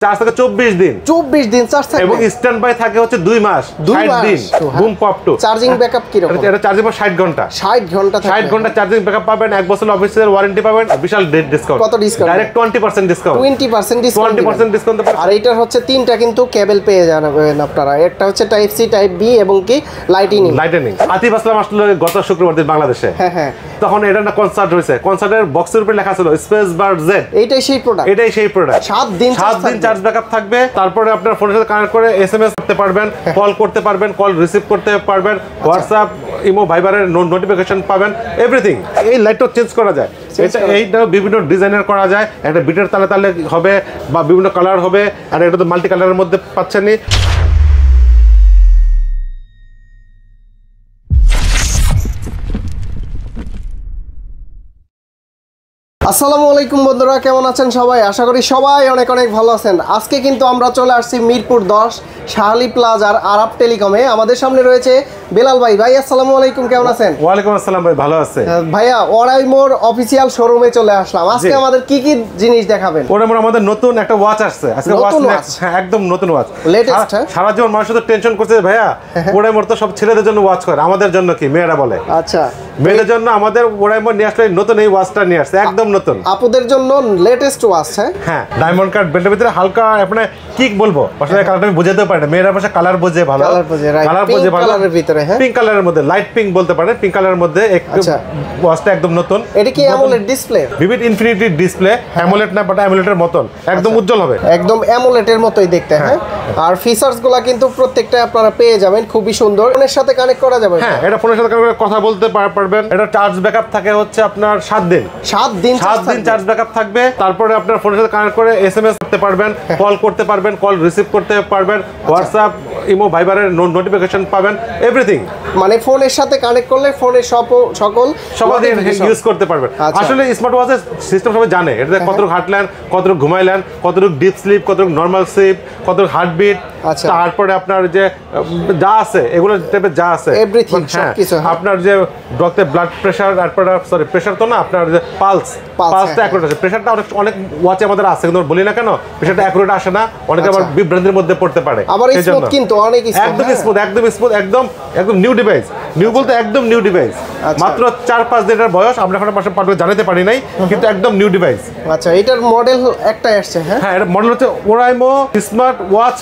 Charge থাকে 24 দিন 24 দিন চার্জ থাকে এবং স্ট্যান্ড বাই থাকে হচ্ছে 2 মাস 60 দিন boom pop two charging backup কি রকম এটা চার্জিং 60 ঘন্টা 60 ঘন্টা থাকে 60 ঘন্টা চার্জিং ব্যাকআপ পাবেন 1 বছর অফিসিয়াল ওয়ারেন্টি পাবেন বিশাল ডিসকাউন্ট কত ডিসকাউন্ট ডাইরেক্ট 20% ডিসকাউন্ট 20% ডিসকাউন্ট আর এটার হচ্ছে তিনটা কিন্তু কেবল পেয়ে যাবেন আপনারা একটা হচ্ছে টাইপ সি টাইপ বি এবং কি লাইটনিং আতিফ আসলাম আসলে গত শুক্রবার দিন বাংলাদেশে হ্যাঁ তখন এটা না কনসার্ট হয়েছে কনসার্টের বক্সের উপরে লেখা ছিল স্পেস বার্ড জেড এটাই সেই প্রোডাক্ট 7 দিন চার্জ ব্যাকআপ থাকবে তারপরে আপনার ফোনের সাথে কানেক্ট করে এসএমএস করতে পারবেন কল করতে পারবেন কল রিসিভ করতে পারবেন হোয়াটসঅ্যাপ ইমো ভাইবারের নোটিফিকেশন পাবেন এভরিথিং এই লাইটটা চেঞ্জ করা যায় এইটা বিভিন্ন ডিজাইনের করা যায় একটা বিটের তালে তালে হবে বা বিভিন্ন কালার হবে আর এটা তো মাল্টি কালারের মধ্যে পাচ্ছেনই আসসালামু আলাইকুম বন্ধুরা, কেমন আছেন সবাই? আশা করি সবাই অনেক অনেক ভালো আছেন। আজকে কিন্তু আমরা চলে আসছি মিরপুর 10 শাহালি প্লাজার আরাব টেলিকমে। আমাদের সামনে রয়েছে বেলাল ভাই। ভাই আসসালামু আলাইকুম, কেমন আছেন? ওয়ালাইকুম আসসালাম ভাই, ভালো আছে ভাইয়া। ওরাইমোর অফিসিয়াল শোরুমে চলে আসলাম। আজকে আমাদের কি কি জিনিস দেখাবেন? ওরাইমোর আমাদের নতুন একটা ওয়াচ আসছে আজকে। ওয়াচ হ্যাঁ একদম নতুন ওয়াচ, লেটেস্ট। সারা জীবন মানুষ তো টেনশন করছে ভাইয়া ওরাইমোর তো সব ছেলেদের জন্য ওয়াচ করে, আমাদের জন্য কি মেয়েরা বলে। আচ্ছা, মেয়েদের জন্য আমাদের ওরাইমোর নিয়ে আসলে নতুন এই ওয়াচটা নিয়ে আসছে একদম নতুন আপুদের জন্য লেটেস্ট ওয়াচ। হ্যাঁ ডায়মন্ড কাট বেল্টের ভিতরে হালকা আপনি কি বলবো আসলে কালারটা আমি বুঝাতে পারি না, মেয়েরা ভাষা কালার বোঝে ভালো, কালার বোঝে ভালো। কালারের ভিতরে হ্যাঁ পিঙ্ক কালারের মধ্যে লাইট পিঙ্ক বলতে পারেন, পিঙ্ক কালারের মধ্যে একটু ওয়াচটা একদম নতুন। এটা কি AMOLED display? Vivid infinity display, AMOLED না বাট অ্যামোলেডের মতন একদম উজ্জ্বল হবে, একদম অ্যামোলেডের মতোই দেখতে। হ্যাঁ আর ফিচারস গুলো কিন্তু প্রত্যেকটা আপনারা পেয়ে যাবেন খুবই সুন্দর। ফোনের সাথে কানেক্ট করা যাবে। হ্যাঁ এটা ফোনের সাথে কানেক্ট করে কথা বলতে পারবেন। এটা চার্জ ব্যাকআপ থাকে হচ্ছে আপনার 7 দিন চার্জ ব্যাকআপ থাকবে। তারপরে আপনার ফোনের সাথে কানেক্ট করে এসএমএস করতে পারবেন, কল করতে পারবেন, কল রিসিভ করতে পারবেন, হোয়াটসঅ্যাপ ইমো ভাইবারের নোটিফিকেশন পাবেন এভরিথিং। মানে ফোনের সাথে কানেক্ট করলে ফোনের সকল ইউজ করতে পারবেন। আসলে স্মার্ট ওয়াচের সিস্টেম সবাই জানে এটা কতটুকু হাঁটলেন, কতটুকু ঘুমাইলেন, কতটুকু ডিপ স্লিপ, কতটুকু নর্মাল স্লিপ, কতটুকু হার্টবিট, তারপরে আপনার যে যা আছে এগুলো টাইপের যা আছে এভরিথিং সবকিছু, আপনার যে রক্তে ব্লাড প্রেসার, তারপরে সরি প্রেসার তো না আপনার যে পালসটা অ্যাকুরেট আছে। প্রেসারটা অনেক ওয়াচে আমাদের আছে কিন্তু বলি না কেন প্রেসারটা অ্যাকুরেট আসে না, অনেকে আবার বিভ্রান্তির মধ্যে পড়তে পারে। আবার স্মুথ কিন্তু অনেক একদম স্মুথ একদম নিউ ডিভাইস। নিউ বলতে একদম নিউ ডিভাইস, মাত্র 4-5 দিনের বয়স। আমরা এখন মাসে পাঠকে জানাতে পারি নাই কিন্তু একদম নিউ ডিভাইস। আচ্ছা এটার মডেল একটাই আসছে। হ্যাঁ এর মডেল হচ্ছে ওরাইমো স্মার্ট ওয়াচ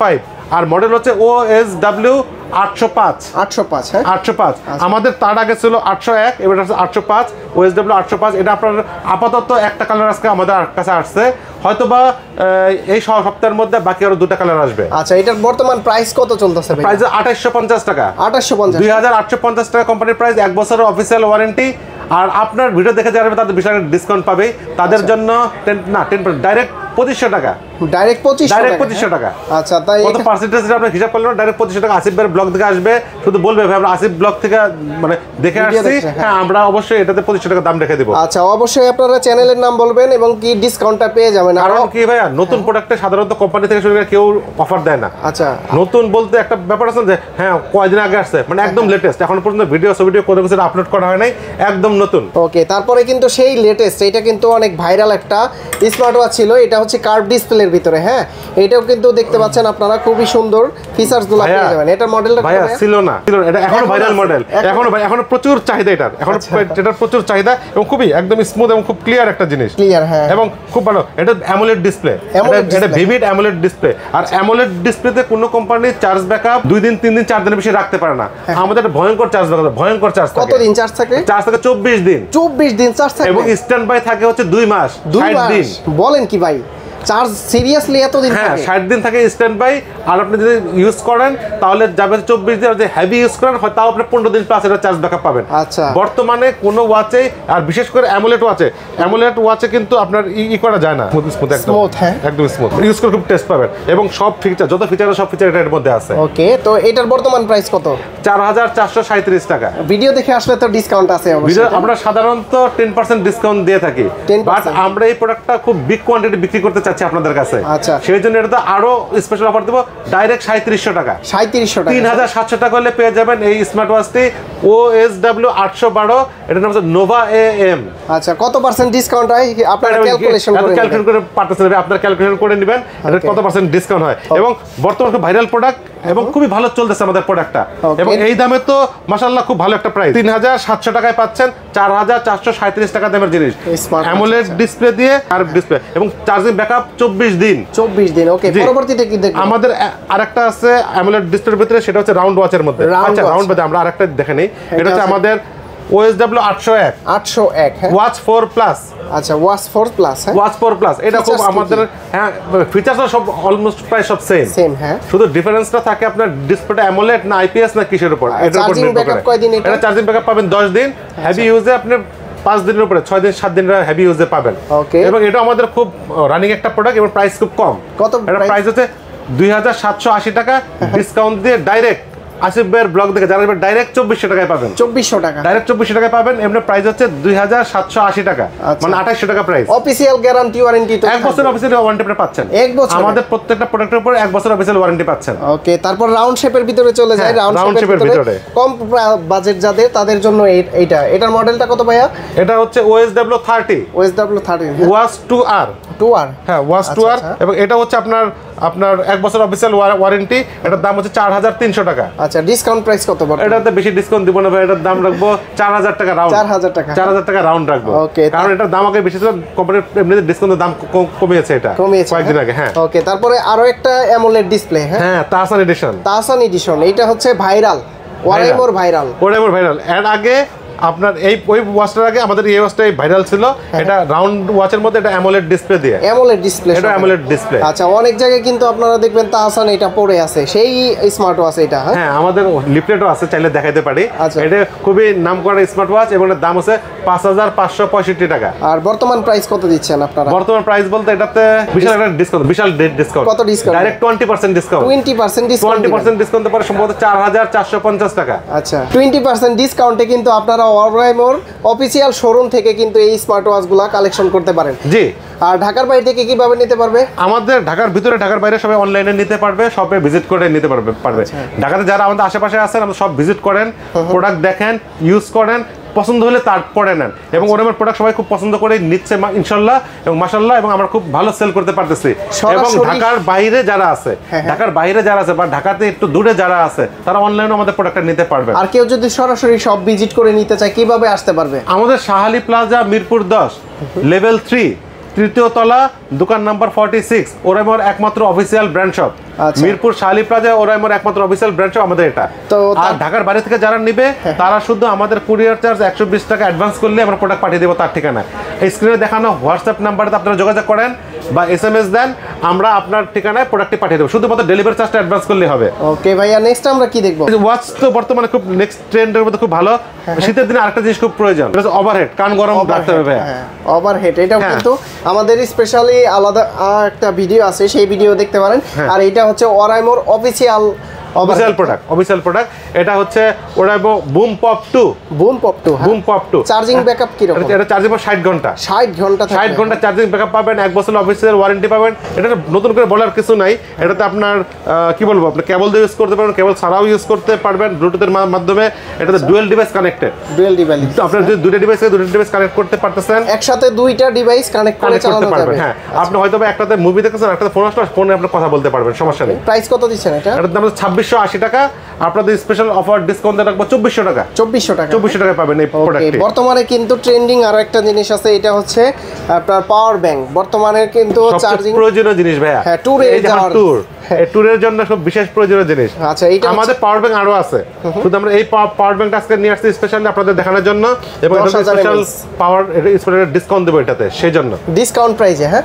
5 আর মডেল হচ্ছে OSW 805 হ্যাঁ 805। আমাদের তার আগে ছিল 801, এবার হচ্ছে 805 OSW 805। এটা আপনার আপাতত একটা কালার আজকে আমাদের কাছে আসছে, হয়তোবা এই সপ্তাহের মধ্যে বাকি আরো 2টা কালার আসবে। আচ্ছা এটার বর্তমান প্রাইস কত চলতেছে? প্রাইস 2850 টাকা। 2850 টাকা কোম্পানির প্রাইস, 1 বছরের অফিসিয়াল ওয়ারেন্টি। আর আপনার ভিডিও দেখে যারা তাদের বিশাল ডিসকাউন্ট পাবে, তাদের জন্য 10% ডাইরেক্ট 2500 টাকা। ডাইরেক্ট 2500 টাকা। আচ্ছা তাই কত পার্সেন্টেজ আপনি হিসাব করলেন? ডাইরেক্ট 2500 টাকা। আসিফ ভাইয়ের ব্লগ থেকে আসবে, শুধু বলবে ভাই আমরা আসিফ ব্লগ থেকে মানে দেখে আসছি। হ্যাঁ আমরা অবশ্যই এটাতে 2500 টাকা দাম রেখে দেব। আচ্ছা অবশ্যই আপনারা চ্যানেলের নাম বলবেন এবং কি ডিসকাউন্টটা পেয়ে যাবেন। আর কি ভাইয়া নতুন প্রোডাক্টে সাধারণত কোম্পানি থেকে শুরু করে কেউ অফার দেয় না। আচ্ছা নতুন বলতে একটা ব্যাপার আছে যে হ্যাঁ কয়দিন আগে আসছে, মানে একদম লেটেস্ট, এখন পর্যন্ত ভিডিও কোনো কিছু আপলোড করা হয় নাই, একদম নতুন। ওকে তারপরে কিন্তু সেই লেটেস্ট, এটা কিন্তু অনেক ভাইরাল একটা স্মার্ট ওয়াচ ছিল। এটা হচ্ছে কার্ভ ডিসপ্লের ভিতরে। হ্যাঁ এটাও কিন্তু দেখতে পাচ্ছেন আপনারা, খুবই সুন্দর ফিচারসগুলো পেয়ে যাবেন। এটা মডেলটা ভাইয়া ছিল না, এটা এখনো ভাইরাল মডেল, এখনো প্রচুর চাহিদা এটার, এটার প্রচুর চাহিদা এবং খুবই একদম স্মুথ এবং খুব ক্লিয়ার একটা জিনিস, ক্লিয়ার হ্যাঁ এবং খুব ভালো। এটা অ্যামোলেড ডিসপ্লে, এটা ভিভিড অ্যামোলেড ডিসপ্লে। আর অ্যামোলেড ডিসপ্লেতে কোনো কোম্পানি চার্জ ব্যাকআপ 2 দিন 3 দিন 4 দিনের বেশি রাখতে পারে না। আমাদের ভয়ঙ্কর চার্জ ব্যাকআপ, ভয়ঙ্কর চার্জ। কতদিন চার্জ থাকে? চার্জ থাকে 24 দিন চার্জ থাকে এবং স্ট্যান্ড বাই থাকে হচ্ছে 2 মাস 60 দিন। বলেন কি ভাই চার্জ সিরিয়াসলি এতদিন থাকে? হ্যাঁ 60 দিন থাকে স্ট্যান্ড বাই। আর আপনি যদি ইউজ করেন তাহলে যাবে 24 দিন, যদি হেভি ইউজ করেন তাও আপনি 15 দিন প্লাস এটা চার্জ ব্যাকআপ পাবেন। আচ্ছা বর্তমানে কোনো ওয়াচে, আর বিশেষ করে অ্যামোলেড ওয়াচে কিন্তু আপনার করা যায় না, স্মুথ একদম স্মুথ, ইউজ করে খুব টেস্ট পাবেন এবং সব ফিচার, যত ফিচার সব ফিচার এর মধ্যে আছে। ওকে তো এটার বর্তমান প্রাইস কত? 4437 টাকা। ভিডিও দেখে আসলে তো ডিসকাউন্ট আছে অবশ্যই। আমরা সাধারণত 10% ডিসকাউন্ট দিয়ে থাকি, বাট আমরা এই প্রোডাক্টটা খুব বিগ কোয়ান্টিটি বিক্রি করতে চাচ্ছি আপনাদের কাছে। আচ্ছা, সেই জন্য এটা তো আরো স্পেশাল অফার দেবো, ডাইরেক্ট 3700 টাকা। 3700 টাকা, 3700 টাকা হলে পেয়ে যাবেন এই স্মার্ট ওয়াচটি OSW 812। এটার নাম হচ্ছে নোভা AM। আচ্ছা, কত পার্সেন্ট ডিসকাউন্ট হয় আপনারা ক্যালকুলেশন করে পাঠাচ্ছেন, আপনারা ক্যালকুলেশন করে নেবেন এটা কত পার্সেন্ট ডিসকাউন্ট হয়। এবং বর্তমানে খুব ভাইরাল প্রোডাক্ট এবং খুবই ভালো চলতেছে আমাদের প্রোডাক্টটা, এবং এই দামে তো মাশাআল্লাহ খুব ভালো একটা প্রাইস। 3700 টাকায় পাচ্ছেন 4437 টাকা দামের জিনিস, অ্যামোলেড ডিসপ্লে দিয়ে আর ডিসপ্লে এবং চার্জিং ব্যাকআপ 24 দিন। 24 দিন, ওকে। পরবর্তীতে কি দেখব? আমাদের আরেকটা আছে অ্যামোলেড ডিসপ্লের ভিতরে, সেটা হচ্ছে রাউন্ড ওয়াচের মধ্যে। আচ্ছা, রাউন্ড বাদে আমরা আরেকটা দেখে নেই, এটা হচ্ছে আমাদের OSW 801 হ্যাঁ, ওয়াচ 4 প্লাস। আচ্ছা, ওয়াচ 4 প্লাস, হ্যাঁ, ওয়াচ 4 প্লাস। এটা খুব আমাদের, হ্যাঁ, ফিচারস সব অলমোস্ট প্রায় সব সেম, হ্যাঁ, শুধু ডিফারেন্সটা থাকে আপনার ডিসপ্লেটা অ্যামোলেড না IPS না কিসের উপর, এটার উপর নির্ভর করে। কয়দিন এটা চার্জিং ব্যাকআপ পাবেন 10 দিন, হেভি ইউজে আপনি 5 দিনের উপরে 6 দিন 7 দিন হেভি ইউজে পাবেন। ওকে, এবং এটা আমাদের খুব রানিং একটা প্রোডাক্ট এবং প্রাইস খুব কম। কত? এটা প্রাইস হচ্ছে 2780 টাকা, ডিসকাউন্ট দিয়ে ডাইরেক্ট আসিফ ভাইয়ের ব্লগ থেকে যারা ডাইরেক্ট 2400 টাকায় পাবেন। 2400 টাকা, ডাইরেক্ট 2400 টাকায় পাবেন। এমনি প্রাইস হচ্ছে 2780 টাকা, মানে 2800 টাকা প্রাইস। অফিশিয়াল গ্যারান্টি ওয়ারেন্টি তো 1 বছর অফিসিয়াল ওয়ারেন্টি পাচ্ছেন। 1 বছর আমাদের প্রত্যেকটা প্রোডাক্টের উপর 1 বছর অফিসিয়াল ওয়ারেন্টি পাচ্ছেন। ওকে, তারপর রাউন্ড শেপের ভিতরে চলে যায়। রাউন্ড শেপের ভিতরে কম বাজেট যাদের, তাদের জন্য এটার মডেলটা কত ভাইয়া? এটা হচ্ছে OSW 30 ওয়াচ 2R। হ্যাঁ, ওয়াচ 2R। এবং এটা হচ্ছে আপনার 1 বছর অফিসিয়াল ওয়ারেন্টি। এটার দাম হচ্ছে 4300 টাকা। আচ্ছা, ডিসকাউন্ট প্রাইস কত বর্তমানে? এটাতে বেশি ডিসকাউন্ট দিব না ভাই, এটার দাম রাখবো 4000 টাকা রাউন্ড। 4000 টাকা রাউন্ড রাখবো। ওকে, কারণ এটার দাম আগে বেশি ছিল, কোম্পানির এমনিতে ডিসকাউন্টের দাম কমিয়েছে এটা কয়েকদিন আগে। হ্যাঁ, ওকে। তারপরে আরো একটা অ্যামোলেড ডিসপ্লে, হ্যাঁ, তাহসান এডিশন। এটা হচ্ছে ভাইরাল, ওয়ারাইমোর ভাইরাল। এর আগে আপনার ওই ওয়াচটার আগে আমাদের এই ওয়াচটাই ভাইরাল ছিল। এটা রাউন্ড ওয়াচের মধ্যে, এটা অ্যামোলেড ডিসপ্লে দিয়ে। এটা অ্যামোলেড ডিসপ্লে। আচ্ছা, অনেক জায়গায় কিন্তু আপনারা দেখবেন তাহসান এটা পড়ে আছে, সেই স্মার্ট ওয়াচ এটা। হ্যাঁ, আমাদের লিফলেটও আছে, চাইলে দেখাতে পারি। এটা খুবই নামকরা স্মার্ট ওয়াচ এবং এর দাম হচ্ছে 5565 টাকা। আর বর্তমান প্রাইস কত দিচ্ছেন আপনারা? বর্তমান প্রাইস বলতে এটাতে বিশাল একটা ডিসকাউন্ট, বিশাল ডিসকাউন্ট। কত ডিসকাউন্ট? Direct 20% discount. 20% ডিসকাউন্টে পরে সম্ভবত 4450 টাকা। আচ্ছা, 20% ডিসকাউন্টে কিন্তু আপনারা ওয়ারাইমোর অফিসিয়াল শোরুম থেকে কিন্তু এই স্মার্ট ওয়াচগুলো কালেকশন করতে পারেন। জি। আর ঢাকার বাইরে থেকে কিভাবে নিতে পারবে? আমাদের ঢাকার ভিতরে, ঢাকার বাইরে সবাই অনলাইনে নিতে পারবে, শপে ভিজিট করে নিতে পারবে। ঢাকাতে যারা আমাদের আশেপাশে আছেন, আমাদের সব ভিজিট করেন, প্রোডাক্ট দেখেন, ইউজ করেন, পছন্দ হলে তারপরে নেন। এবং ওরকম প্রোডাক্ট সবাই খুব পছন্দ করে নিচ্ছে ইনশাল্লাহ এবং মাশাল্লাহ, এবং আমরা খুব ভালো সেল করতে পারতেছি। এবং ঢাকার বাইরে যারা আছে, বা ঢাকাতে একটু দূরে যারা আছে, তারা অনলাইনে আমাদের প্রোডাক্টটা নিতে পারবে। আর কেউ যদি সরাসরি সব ভিজিট করে নিতে চায়, কিভাবে আসতে পারবে? আমাদের শাহালি প্লাজা, মিরপুর 10, লেভেল 3, 3য় তলা, দোকান নাম্বার 46, ওরাইমোর একমাত্র official brand shop. Mirpur Shahali plaza, ওরাইমোর একমাত্র অফিসিয়াল ব্র্যান্ড শপ আমাদের এটা। আর ঢাকার বাইরে থেকে যারা নিবে, তারা শুধু আমাদের কুরিয়ার চার্জ 120 টাকা অ্যাডভান্স করলে আমরা প্রোডাক্ট পাঠিয়ে দেবো তার ঠিকানা। এই স্ক্রিনে দেখানো হোয়াটসঅ্যাপ নাম্বারে আপনারা যোগাযোগ করেন বা SMS দেন, আমরা আপনার ঠিকানায় প্রোডাক্টটি পাঠিয়ে দেবো। শুধুমাত্র ডেলিভারি চার্জটা অ্যাডভান্স করলেই হবে। ওকে ভাইয়া, নেক্সট আমরা কি দেখবো? ওয়াচ তো বর্তমানে খুব নেক্সট ট্রেন্ডের মধ্যে খুব ভালো। শীতের দিনে আরেকটা জিনিস খুব প্রয়োজন, এটা হচ্ছে ওভারহেড, কান গরম রাখতে হবে ভাইয়া। ওভারহেড, এটাও কিন্তু আমাদের স্পেশালি আলাদা একটা ভিডিও আছে, সেই ভিডিও দেখতে পারেন। আর এটা হচ্ছে ওরাইমোর অফিসিয়াল প্রোডাক্ট। এটা হচ্ছে Oraimo broom pop 2। Charging backup কি রকম? এটা চার্জিং 60 ঘন্টা 60 ঘন্টা চার্জিং ব্যাকআপ পাবেন, 1 বছর অফিসিয়াল ওয়ারেন্টি পাবেন। এটা নতুন করে বলার কিছু নাই। এটাতে আপনার কি বলবো, আপনি কেবল দিয়ে ইউজ করতে পারবেন, কেবল ছাড়াও ইউজ করতে পারবেন ব্লুটুথের মাধ্যমে। এটাতে ডুয়াল ডিভাইস কানেক্টেড, তো আপনার যদি দুটো ডিভাইস কানেক্ট করতে পারতেছেন, একসাথে দুইটা ডিভাইস কানেক্ট করে চালাতে পারবেন। হ্যাঁ, আপনি হয়তো একটাতে মুভি দেখতেছেন, একটাতে ফোন আসলে ফোনে আপনি কথা বলতে পারবেন, সমস্যা নেই। প্রাইস কত দিচ্ছেন এটা? এটার দাম 2680 টাকা। আপনাদের স্পেশাল অফার ডিসকাউন্ট রাখবো 2400 টাকা। 2400 টাকা পাবেন এই প্রোডাক্টটি। বর্তমারে কিন্তু ট্রেন্ডিং আরো একটা জিনিস আছে, এটা হচ্ছে আপনার পাওয়ার ব্যাংক। বর্তমানে কিন্তু চার্জিং প্রয়োজনীয় জিনিস ভাইয়া। হ্যাঁ, ট্যুরের জন্য সব বিশেষ প্রয়োজনীয় জিনিস। আচ্ছা, এটা আমাদের পাওয়ার ব্যাংক আরো আছে, শুধু আমরা এই পাওয়ার ব্যাংক আজকে নিয়ে আসছি স্পেশালি আপনাদের দেখানোর জন্য, এবং স্পেশাল পাওয়ার ডিসকাউন্ট দেবো এটাতে, সেই জন্য ডিসকাউন্ট প্রাইসে। হ্যাঁ,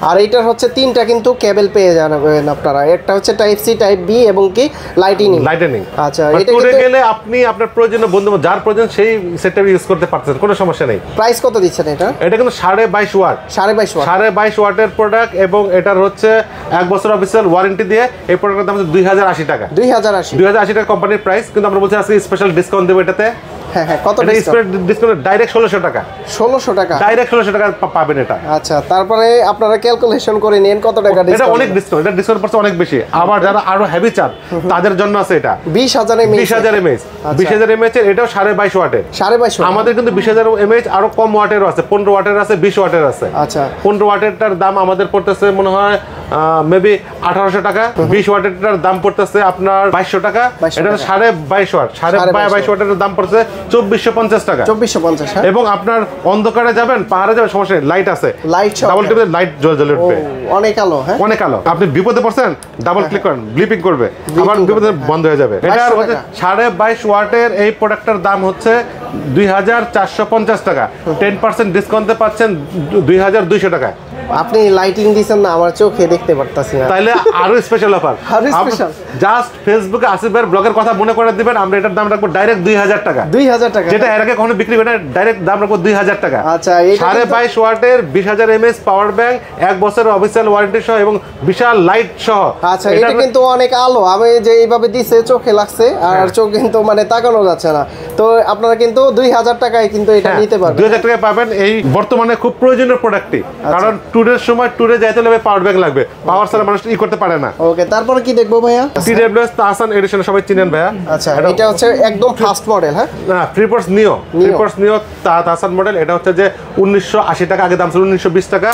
আর এটার হচ্ছে 3টা কিন্তু কেবল পেয়ে যাবেন আপনারা। একটা হচ্ছে টাইপ সি, টাইপ বি এবং কি লাইটনিং। আচ্ছা, এটা ট্যুরে গেলে আপনি আপনার প্রয়োজনীয় বন্ধু যার প্রয়োজন সেই সেটটা ইউজ করতে পারতেন, কোনো সমস্যা নেই। প্রাইস কত দিচ্ছেন এটা? এটা কিন্তু 22.5 ওয়াট 22.5 ওয়াটের প্রোডাক্ট, এবং এটার হচ্ছে 1 বছর অফিসিয়াল ওয়ারেন্টি দিয়ে এই প্রোডাক্টের দাম হচ্ছে 2080 টাকা। 2080 টাকা কোম্পানির প্রাইস, কিন্তু আমরা বলছি আজকে স্পেশাল ডিসকাউন্ট দেবো এটাতে। হ্যাঁ হ্যাঁ, কত এটা স্প্রেড ডিসকাউন্ট ডাইরেক্ট 1600 টাকা। 1600 টাকা ডাইরেক্ট 1600 টাকা পাবেন এটা। আচ্ছা, তারপরে আপনারা ক্যালকুলেশন করে নেন কত টাকা এটা ডিসকাউন্ট। অনেক ডিসকাউন্ট, এটা ডিসকাউন্ট পড়ছে অনেক বেশি। আবার যারা আরো হেভি চান তাদের জন্য আছে এটা 20000 mAh। 20000 mAh, 20000 mAh এর এটাও 22.5 ওয়াটের। 22.5 আমাদের কিন্তু 20000 mAh আরো কম ওয়াটেরও আছে, 15 ওয়াটের আছে, 20 ওয়াটের আছে। আচ্ছা, 15 ওয়াটেরটার দাম আমাদের পড়তেছে মনে হয় মেবি 1800 টাকা। 20 ওয়াটেরটার দাম পড়তেছে আপনার 2200 টাকা। এটা 22.5 ওয়াট, 22.5 ওয়াটের দাম পড়ছে 2450 টাকা। 2450। হ্যাঁ, এবং আপনার অন্ধকারে যাবেন, পাহাড়ে যাবেন, সমস্যা নেই, লাইট আছে, লাইট ডাবল টিপে লাইট জ্বলে উঠবে। অনেক আলো। হ্যাঁ, অনেক আলো। আপনি বিপদে পড়ছেন, ডাবল ক্লিক করেন, ব্লিপিং করবে, আবার বিপদে বন্ধ হয়ে যাবে। এটা হচ্ছে 22.5 ওয়াটের এই প্রোডাক্টটার দাম হচ্ছে 2450 টাকা। 10% ডিসকাউন্টে পাচ্ছেন 2200 টাকায়। আপনি লাইটিং দিবেন না, আমার চোখে দেখতে পারতাছি না। তাইলে আরো স্পেশাল অফার। আরো স্পেশাল। জাস্ট ফেসবুকে আসিফ ভাইয়ের ব্লগের কথা মনে করে দিবেন, আমরা এটার দাম রাখবো ডাইরেক্ট 2000 টাকা। 2000 টাকা, যেটা এর আগে কখনো বিক্রি হয় না, ডাইরেক্ট দাম রাখবো 2000 টাকা। আচ্ছা, এটা 22.5 ওয়াটের 20000 mAh পাওয়ার ব্যাংক, 1 বছরের অফিসিয়াল ওয়ারেন্টি সহ এবং বিশাল লাইট সহ। আচ্ছা, এটা কিন্তু অনেক আলো, আমি যে এইভাবে দিছে চোখে লাগছে, আর চোখ কিন্তু মানে তাকানো যাচ্ছে না। তো আপনারা কিন্তু 2000 টাকায় কিন্তু এটা নিতে পারবেন। 2000 টাকায় পাবেন এই বর্তমানে খুব প্রয়োজনীয় প্রোডাক্টটি। কারণ ট্যুরের সময় ট্যুরে যাইতে হলে পাওয়ার ব্যাংক লাগবে, পাওয়ার ছাড়া মানুষ করতে পারে না। ওকে, তারপরে কি দেখবো ভাইয়া? TWS তাহসান এডিশন সবাই চিনেন ভাইয়া। আচ্ছা, এটা হচ্ছে একদম ফার্স্ট মডেল। হ্যাঁ, না, ফ্রিপোর্টস নিও তাহসান মডেল। এটা হচ্ছে যে 1980 টাকা, আগে দাম ছিল 1920 টাকা।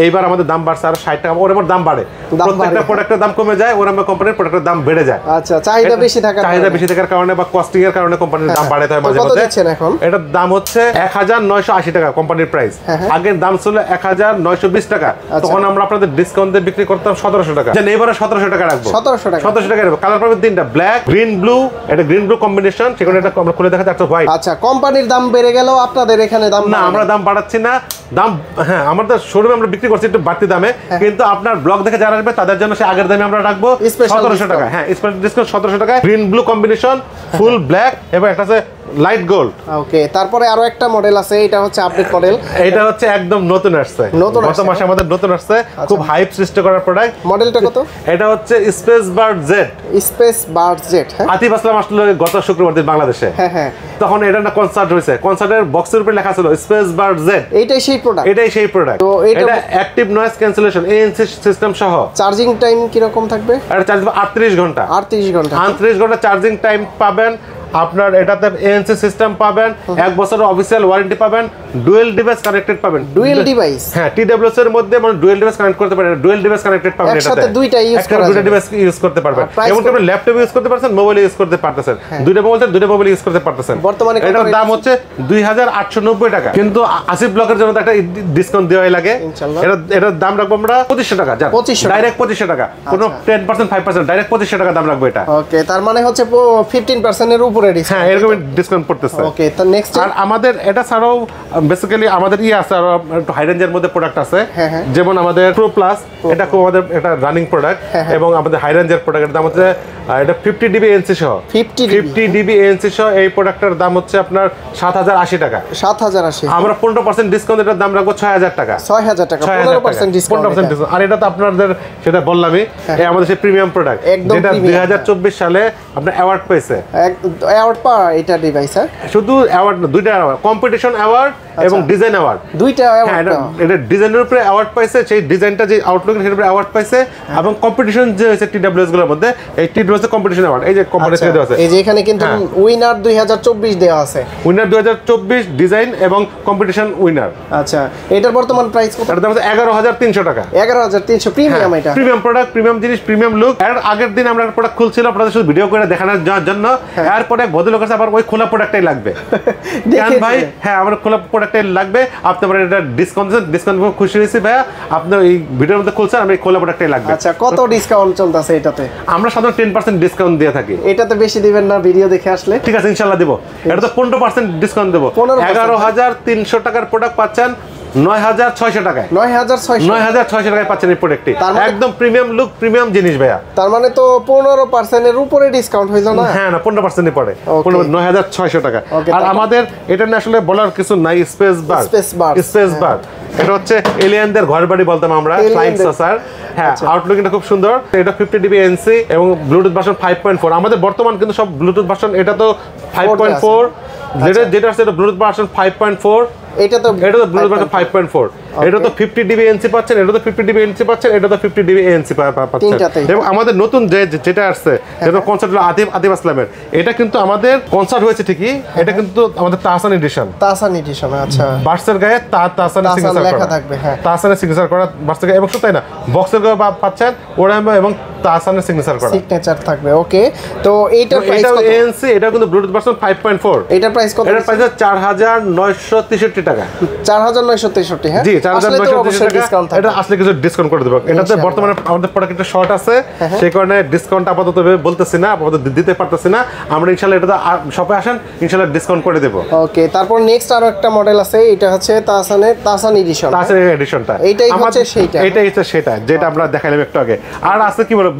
এইবার আমাদের দাম বাড়ছে আর 60 টাকা, ওর এবার দাম বাড়ে। প্রত্যেকটা প্রোডাক্টের দাম কমে যায়, ওর আমার কোম্পানির প্রোডাক্টের দাম বেড়ে যায়। আচ্ছা, চাহিদা বেশি থাকার কারণে বা কস্টিং এর কারণে কোম্পানির দাম বাড়ে হয় মাঝে মধ্যে। এখন এটার দাম হচ্ছে 1980 টাকা কোম্পানির প্রাইস। আগের দাম ছিল 1920 টাকা। তখন আমরা আপনাদের ডিসকাউন্ট দিয়ে বিক্রি করতাম 1700 টাকা। যেন এবারে 1700 টাকা রাখবো। 1700 টাকা রাখবো। কালার পাবেন তিনটা, ব্ল্যাক, গ্রিন, ব্লু। এটা গ্রিন ব্লু কম্বিনেশন, সেখানে এটা আমরা খুলে দেখাতে একটা হোয়াইট। আচ্ছা, কোম্পানির দাম বেড়ে গেল, আপনাদের এখানে দাম না, আমরা দাম বাড়াচ্ছি না। দাম হ্যাঁ, আমাদের শোরুমে আমরা বিক্রি করছি একটু বাড়তি দামে, কিন্তু আপনার ব্লগ দেখে যারা আসবে তাদের জন্য সে আগের দামে আমরা রাখবো 1700 টাকা। হ্যাঁ, স্পেশাল ডিসকাউন্ট 1700 টাকা। Green blue combination, full black এবং একটা আছে লাইট গোল্ড। ওকে, তারপরে আরো একটা মডেল আছে, এটা হচ্ছে আপডেট মডেল। এটা হচ্ছে একদম নতুন আসছে, গত মাসে আমাদের নতুন আসছে, খুব হাইপ সৃষ্টি করার প্রোডাক্ট। মডেলটা কত? এটা হচ্ছে space bird Z. Space bird Z. হ্যাঁ, আতিফ আসলাম আসলে গত শুক্রবার দিন বাংলাদেশে। হ্যাঁ হ্যাঁ, তখন এটা না কনসার্ট হয়েছে, কনসার্টের বক্সের উপরে লেখা ছিল স্পেস বার্ড জেড। এইটাই সেই প্রোডাক্ট। এটাই সেই প্রোডাক্ট। তো এটা active noise cancellation ANC system সহ। চার্জিং টাইম কি রকম থাকবে? এটা চার্জ 38 ঘন্টা। 38 ঘন্টা। 38 ঘন্টা চার্জিং টাইম পাবেন। আপনার এটাতে ANC সিস্টেম পাবেন, 1 বছরের অফিসিয়াল ওয়ারেন্টি পাবেন, ডুয়েল ডিভাইস কানেক্টেড পাবেন। Dual device? হ্যাঁ, TWS এর মধ্যে মানে ডুয়েল ডিভাইস কানেক্ট করতে পারেন, ডুয়েল ডিভাইস কানেক্টেড পাবেন। এটাতে একসাথে দুইটা ইউজ করা দুইটা ডিভাইস ইউজ করতে পারবেন। এবং আপনি ল্যাপটপ ইউজ করতে পারছেন, মোবাইল ইউজ করতে পারতেছেন, দুইটা মোবাইল ইউজ করতে পারতেছেন। বর্তমানে এটার দাম হচ্ছে 2890 টাকা। কিন্তু আসিফ ব্লকের জন্য একটা ডিসকাউন্ট দেওয়াই লাগে। এটার দাম রাখবো আমরা 2500 টাকা। ডাইরেক্ট 2500 টাকা, কোনো 10% 5%, ডাইরেক্ট 2500 টাকা দাম রাখবো এটা। ওকে, তার মানে হচ্ছে 15% এর উপরে ডিসকাউন্ট। হ্যাঁ, এরকম ডিসকাউন্ট পড়তেছে। ওকে, তো নেক্সট। আর আমাদের এটা ছাড়াও বেসিক্যালি আমাদের আছে আর একটু হাই রেঞ্জের মধ্যে প্রোডাক্ট আছে। যেমন আমাদের প্রো প্লাস, এটা খুব আমাদের এটা রানিং প্রোডাক্ট এবং আমাদের হাই রেঞ্জের প্রোডাক্টের দাম হচ্ছে এটা 50 dB ANC সহ। 50 dB ANC সহ এই প্রোডাক্টের দাম হচ্ছে আপনার 7080 টাকা। 7080। আমরা 15% ডিসকাউন্ট এটার দাম রাখবো 6000 টাকা। 6000 টাকা, 15% ডিসকাউন্ট। আর এটা তো আপনাদের সেটা বললামই, এই আমাদের সেই প্রিমিয়াম প্রোডাক্ট যেটা 2024 সালে আপনার অ্যাওয়ার্ড পেয়েছে। অ্যাওয়ার্ড এটা ডিভাইস। হ্যাঁ, শুধু অ্যাওয়ার্ড না, দুইটা অ্যাওয়ার্ড, কম্পিটিশন অ্যাওয়ার্ড এবং ডিজাইন অ্যাওয়ার্ড। দুইটা অ্যাওয়ার্ড। এটা ডিজাইনের উপরে অ্যাওয়ার্ড পাইছে, সেই ডিজাইনটা যে আউটলুক এর উপরে অ্যাওয়ার্ড পাইছে। এবং কম্পিটিশন যে হয়েছে TWS গুলোর মধ্যে, এই TWS এর কম্পিটিশন অ্যাওয়ার্ড, এই যে কোম্পানি থেকে দেওয়া আছে। এই যে এখানে কিন্তু উইনার 2024 দেওয়া আছে। উইনার 2024 ডিজাইন এবং কম্পিটিশন উইনার। আচ্ছা, এটার বর্তমান প্রাইস কত? এটার দাম হচ্ছে 11300 টাকা। 11300 প্রিমিয়াম। এটা প্রিমিয়াম প্রোডাক্ট, প্রিমিয়াম জিনিস, প্রিমিয়াম লুক। এর আগের দিন আমরা একটা প্রোডাক্ট খুলছিলাম আপনাদের শুধু ভিডিও করে দেখানোর জন্য। এরপরে এক ভদ্রলোক আছে আবার ওই খোলা প্রোডাক্টটাই লাগবে। ভাই হ্যাঁ, আমার খোলা প্রোডাক্টটাই লাগবে। আপনি আমার এটা ডিসকাউন্ট খুশি হয়েছি ভাইয়া, আপনি এই ভিডিওর মধ্যে খুলছেন, আমি খোলা প্রোডাক্টটাই লাগবে। আচ্ছা, কত ডিসকাউন্ট চলতেছে এটাতে? আমরা সাধারণত 10% ডিসকাউন্ট দিয়ে থাকি। এটাতে বেশি দিবেন না ভিডিও দেখে আসলে? ঠিক আছে, ইনশাআল্লাহ দিব। এটা তো 15% ডিসকাউন্ট দেব। 11300 টাকার প্রোডাক্ট পাচ্ছেন 9600 টাকায়। 9600 টাকায় পাচ্ছেন এই প্রোডাক্টটি। একদম প্রিমিয়াম লুক, প্রিমিয়াম জিনিস ভাইয়া। তার মানে তো 15% এর উপরে ডিসকাউন্ট হইলো না? হ্যাঁ, না 15% পড়ে, 9600 টাকা। আর আমাদের এটা নিয়ে আসলে বলার কিছু নাই। স্পেস বার এটা হচ্ছে এলিয়েনদের ঘর বাড়ি বলতাম আমরা, ফ্লাইং সসার। হ্যাঁ, আউটলুকটা খুব সুন্দর। এটা 50 dB ANC এবং ব্লুটুথ ভার্সন 5.4। আমাদের বর্তমান কিন্তু সব ব্লুটুথ ভার্সন, এটা তো 5.4 যেটা আছে এটা ব্লুটুথ ভার্সন 5.4, এটা তো ব্লুটুথ ভার্সন 5.4, এটা তো 50 ডিবি এনসি পাচ্ছেন, এটা তো 50 ডিবি এনসি পাচ্ছেন, এটা তো 50 ডিবি এনসি পাচ্ছেন। এবং আমাদের নতুন যেটা আসছে যেটা কনসার্ট হলো আতিফ আসলামের, এটা কিন্তু আমাদের কনসার্ট হয়েছে ঠিকই, এটা কিন্তু আমাদের তাহসান এডিশন। আচ্ছা, বার্সের গায়ে তাহসানের সিগনেচার লেখা থাকবে, হ্যাঁ, তাহসানের সিগনেচার করা বার্সের গায়ে, এবং শুধু তাই না, বক্সের গায়ে পাচ্ছেন ওরাম এবং তাহসানের সিগনেচার থাকবে। ওকে, তো এইটার প্রাইস কত? এএনসি এটা কিন্তু ব্লুটুথ ভার্সন 5.4, এটার প্রাইস কত? এটার প্রাইস 4963 টাকা। 4963, হ্যাঁ, জি 4963 টাকা। এটা আসলে কিছু ডিসকাউন্ট করে দেব। এটাতে বর্তমানে আমাদের প্রোডাক্টে শর্ট আছে, সেই কারণে ডিসকাউন্ট আপাতত বলতেছি না, আপাতত দিতে পারতেছি না। আমরা ইনশাআল্লাহ এটা শপে আসেন, ইনশাআল্লাহ ডিসকাউন্ট করে দেব। ওকে, তারপর নেক্সট আরো একটা মডেল আছে, এটা হচ্ছে তাহসান এডিশনটা। এইটাই হচ্ছে সেটা যেটা আমরা দেখাইলাম একটু আগে। আর আছে কি বলে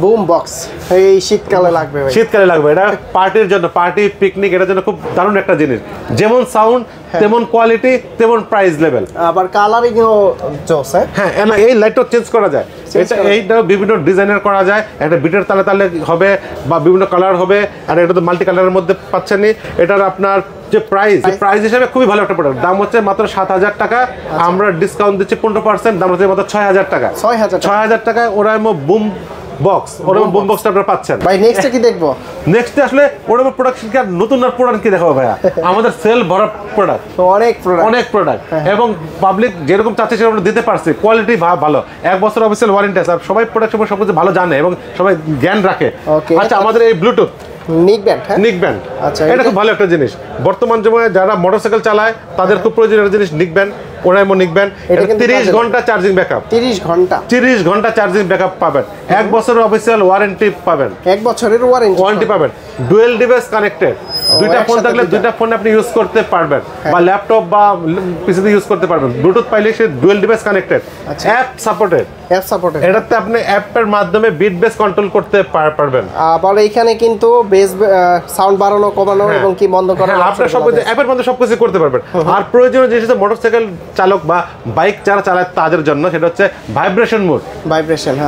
বুম বক্স, এই শীতকালে লাগবে ভাই, এটা পার্টির জন্য, পার্টি পিকনিক, এটার জন্য খুব দারুণ একটা জিনিস। যেমন সাউন্ড তেমন কোয়ালিটি তেমন প্রাইস লেভেল, আবার কালারিংও জোস। হ্যাঁ, এই লাইটটা চেঞ্জ করা যায়, এইটা বিভিন্ন ডিজাইনের করা যায়, একটা বিটের তালে তালে হবে বা বিভিন্ন কালার হবে। আর এটা তো মাল্টি কালারের মধ্যে পাচ্ছেন। এটার আপনার যে প্রাইস হিসেবে খুবই ভালো একটা প্রোডাক্ট। দাম হচ্ছে মাত্র 7000 টাকা, আমরা ডিসকাউন্ট দিচ্ছি 15%, দাম হচ্ছে মাত্র 6000 টাকা। 6000 টাকায় ওরাইমো বুম বক্সটা আপনারা পাচ্ছেন। ভাই নেক্সটে কি দেখবো? নেক্সটে আসলে ওরাইমো প্রোডাকশন কি আর নতুন আর প্রোডাক্ট কি দেখাবো ভাইয়া? আমাদের সেল ভরা প্রোডাক্ট, অনেক প্রোডাক্ট, এবং পাবলিক যেরকম চাচ্ছে সেরকম দিতে পারছি। কোয়ালিটি ভালো, 1 বছর অফিসিয়াল ওয়ারেন্টি আছে, আর সবাই প্রোডাক্ট সম্পর্কে সবকিছু ভালো জানে এবং সবাই জ্ঞান রাখে। আচ্ছা, আমাদের এই ব্লুটুথ নিক ব্যান্ড, আচ্ছা, এটা খুব ভালো একটা জিনিস। বর্তমান সময়ে যারা মোটরসাইকেল চালায় তাদের খুব প্রয়োজনীয় জিনিস নিক ব্যান্ড, ওরাইমো নিক ব্যান্ড। 30 ঘন্টা চার্জিং ব্যাকআপ, 30 ঘন্টা চার্জিং ব্যাকআপ পাবেন, 1 বছরের অফিসিয়াল ওয়ারেন্টি পাবেন, 1 বছরের ওয়ারেন্টি পাবেন। ডুয়েল ডিভাইস কানেক্টেড, দুইটা ফোন থাকলে দুইটা ফোন আপনি ইউজ করতে পারবেন, বা ল্যাপটপ বা পিসিতে ইউজ করতে পারবেন। ব্লুটুথ পাইলে সে dual device connected, app supported. এটাতে আপনি অ্যাপের মাধ্যমে বিট বেস কন্ট্রোল করতে পারবেন। আবার এইখানে কিন্তু বেস সাউন্ড বাড়ানো কমানো এবং কি বন্ধ করা, আপনি সব অ্যাপের মধ্যে সবকিছু করতে পারবেন। আর প্রয়োজনীয় জিনিস হচ্ছে মোটরসাইকেল চালক বা বাইক যারা চালায় তাদের জন্য, সেটা হচ্ছে ভাইব্রেশন মোড।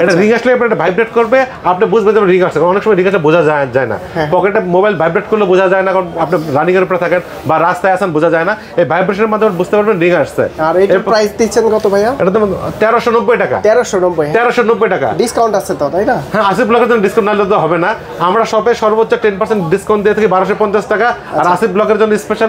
এটা রিং আসলে এটা ভাইব্রেট করবে, আপনি বুঝবেন যে রিং আসছে। অনেক সময় রিং আসলে বোঝা যায় না, পকেটে মোবাইল ভাইব্রেট করলে বোঝা যায় না, কারণ আপনি রানিং এর উপরে থাকেন বা রাস্তায় আছেন, বোঝা যায় না। এই ভাইব্রেশনের মাধ্যমে বুঝতে পারবেন রিং আসছে। আর এটার প্রাইস দিচ্ছেন কত ভাইয়া? এটা তো 1390 টাকা। 1390 টাকা ডিসকাউন্ট আছে তো, তাই না? হ্যাঁ, আসিফ ব্লকের জন্য ডিসকাউন্ট না তো হবে না। আমরা শপে সর্বোচ্চ 10% ডিসকাউন্ট দিয়ে থাকি 1250 টাকা। আর আসিফ ব্লকের জন্য স্পেশাল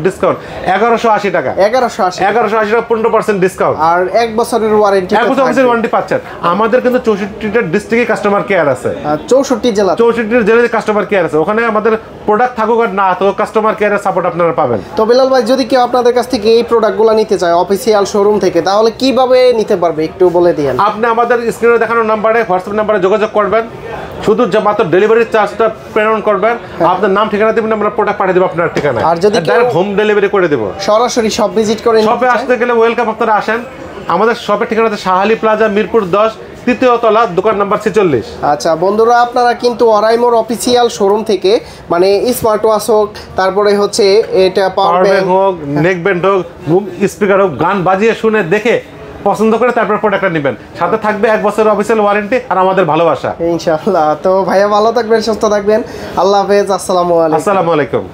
ডিসকাউন্ট 1180 টাকা। 1180 টাকা 15% ডিসকাউন্ট। আর 1 বছরের ওয়ারেন্টি, 1 বছরের ওয়ারেন্টি পাচ্ছেন। আমাদের কিন্তু 64টা ডিস্ট্রিক্টে কাস্টমার কেয়ার আছে, 64 জেলায় কাস্টমার কেয়ার আছে। ওখানে আমাদের প্রোডাক্ট থাকুক আর না থাকুক, কাস্টমার কেয়ারের সাপোর্ট আপনারা পাবেন। তো বেলাল ভাই, যদি কেউ আপনাদের কাছ থেকে এই প্রোডাক্টগুলো নিতে চায় অফিসিয়াল শোরুম থেকে, তাহলে কিভাবে নিতে পারবে একটু বলে দিন। আপনি আমাদের স্ক্রিনে দেখানো নাম্বারে, হোয়াটসঅ্যাপ নাম্বারে যোগাযোগ করবেন, শুধু মাত্র ডেলিভারি চার্জটা প্রেরণ করবেন, আপনার নাম ঠিকানা দিবেন, আমরা প্রোডাক্ট পাঠিয়ে দেব আপনার ঠিকানায়। আর যদি ডাইরেক্ট হোম ডেলিভারি করে দেব। সরাসরি শপ ভিজিট করে শপে আসতে গেলে ওয়েলকাম, আপনারা আসেন। আমাদের শপের ঠিকানা হচ্ছে শাহালি প্লাজা, মিরপুর 10, 3য় তলা, দোকান নাম্বার 46। আচ্ছা বন্ধুরা, আপনারা কিন্তু ওরাইমোর অফিসিয়াল শোরুম থেকে, মানে স্মার্ট ওয়াচ হোক, তারপরে হচ্ছে এটা পাওয়ার ব্যাংক হোক, নেক ব্যান্ড হোক, স্পিকার হোক, গান বাজিয়ে শুনে দেখে পছন্দ করে তারপর প্রোডাক্টটা নেবেন। সাথে থাকবে 1 বছরের অফিসিয়াল ওয়ারেন্টি আর আমাদের ভালোবাসা, ইনশাআল্লাহ। তো ভাইয়া ভালো থাকবেন, সুস্থ থাকবেন, আল্লাহ হাফেজ, আসসালামু আলাইকুম।